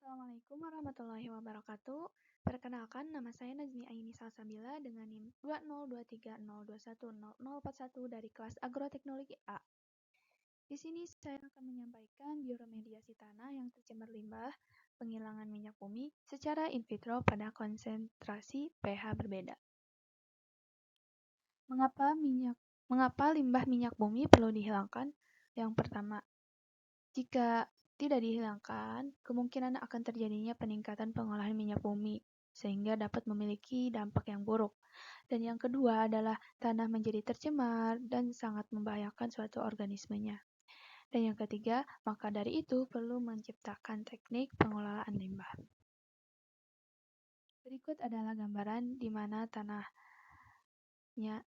Assalamualaikum warahmatullahi wabarakatuh. Perkenalkan, nama saya Nazmi Aini Salsabila dengan NIM 20230210041 dari kelas Agroteknologi A. Di sini saya akan menyampaikan bioremediasi tanah yang tercemar limbah, penghilangan minyak bumi secara in vitro pada konsentrasi pH berbeda. Mengapa limbah minyak bumi perlu dihilangkan? Yang pertama, jika tidak dihilangkan, kemungkinan akan terjadinya peningkatan pengolahan minyak bumi, sehingga dapat memiliki dampak yang buruk. Dan yang kedua adalah tanah menjadi tercemar dan sangat membahayakan suatu organismenya. Dan yang ketiga, maka dari itu perlu menciptakan teknik pengelolaan limbah. Berikut adalah gambaran di mana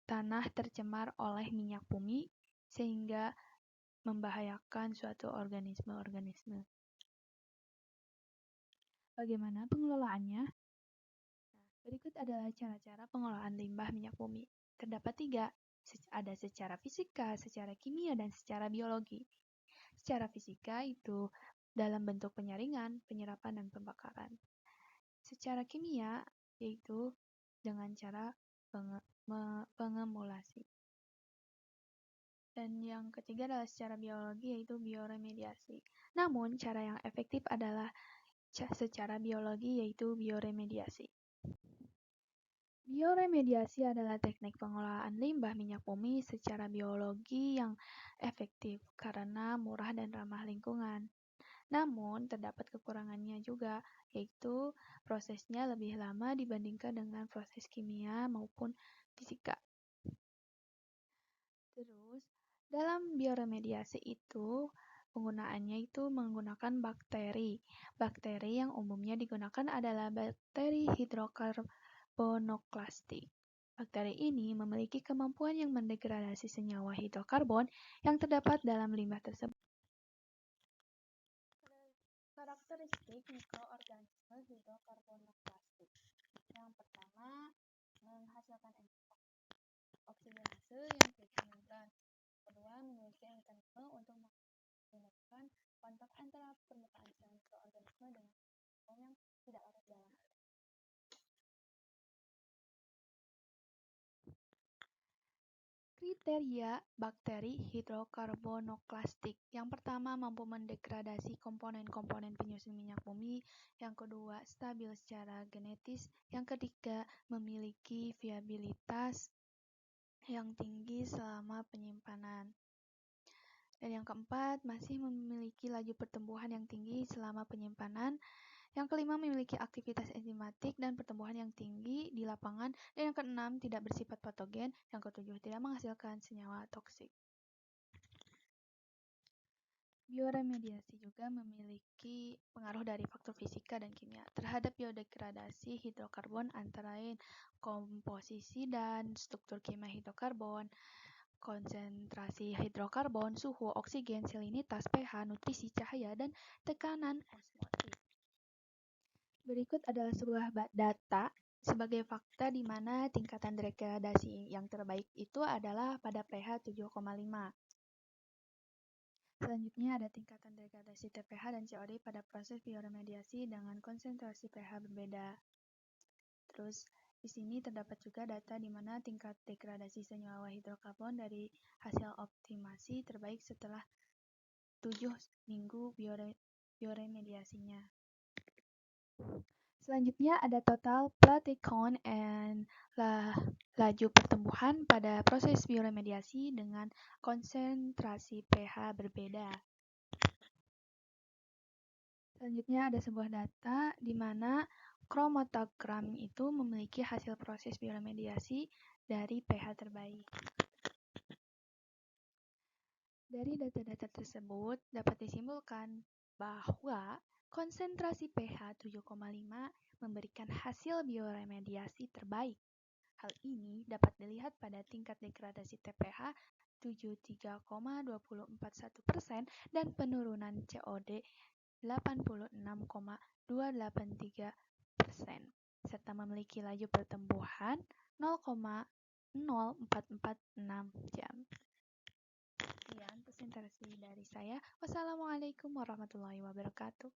tanah tercemar oleh minyak bumi, sehingga membahayakan suatu organisme-organisme. Bagaimana pengelolaannya? Berikut adalah cara-cara pengelolaan limbah minyak bumi. Terdapat 3, ada secara fisika, secara kimia, dan secara biologi. Secara fisika itu dalam bentuk penyaringan, penyerapan, dan pembakaran. Secara kimia yaitu dengan cara pengemulasi. Dan yang ketiga adalah secara biologi yaitu bioremediasi. Namun cara yang efektif adalah secara biologi yaitu bioremediasi. Bioremediasi adalah teknik pengelolaan limbah minyak bumi secara biologi yang efektif karena murah dan ramah lingkungan. Namun, terdapat kekurangannya juga, yaitu prosesnya lebih lama dibandingkan dengan proses kimia maupun fisika. Terus, dalam bioremediasi itu, penggunaannya itu menggunakan bakteri. Bakteri yang umumnya digunakan adalah bakteri hidrokarbonoklastik. Bakteri ini memiliki kemampuan yang mendegradasi senyawa hidrokarbon yang terdapat dalam limbah tersebut. Karakteristik mikroorganisme hidrokarbonoklastik. Yang pertama, menghasilkan oksidasi yang signifikan. Kedua, memiliki mekanisme untuk menggunakan kontak antara permukaan sel mikroorganisme dengan yang tidak larut dalam air. Kriteria bakteri hidrokarbonoklastik. Yang pertama, mampu mendegradasi komponen-komponen penyusun minyak bumi. Yang kedua, stabil secara genetis. Yang ketiga, memiliki viabilitas yang tinggi selama penyimpanan. Dan yang keempat, masih memiliki laju pertumbuhan yang tinggi selama penyimpanan. Yang kelima, memiliki aktivitas enzimatik dan pertumbuhan yang tinggi di lapangan. Dan yang keenam, tidak bersifat patogen. Yang ketujuh, tidak menghasilkan senyawa toksik. Bioremediasi juga memiliki pengaruh dari faktor fisika dan kimia terhadap biodegradasi hidrokarbon antara lain komposisi dan struktur kimia hidrokarbon, konsentrasi hidrokarbon, suhu, oksigen, salinitas, pH, nutrisi, cahaya, dan tekanan osmotik. Berikut adalah sebuah data sebagai fakta di mana tingkatan degradasi yang terbaik itu adalah pada pH 7,5. Selanjutnya ada tingkatan degradasi TPH dan COD pada proses bioremediasi dengan konsentrasi pH berbeda. Terus di sini terdapat juga data di mana tingkat degradasi senyawa hidrokarbon dari hasil optimasi terbaik setelah 7 minggu bioremediasinya. Selanjutnya ada total plateau count and laju pertumbuhan pada proses bioremediasi dengan konsentrasi pH berbeda. Selanjutnya ada sebuah data di mana kromatogram itu memiliki hasil proses bioremediasi dari pH terbaik. Dari data-data tersebut dapat disimpulkan bahwa konsentrasi pH 7,5 memberikan hasil bioremediasi terbaik. Hal ini dapat dilihat pada tingkat degradasi TPH 73,241% dan penurunan COD 86,283%, serta memiliki laju pertumbuhan 0,0446 jam. Sekian presentasi dari saya. Wassalamualaikum warahmatullahi wabarakatuh.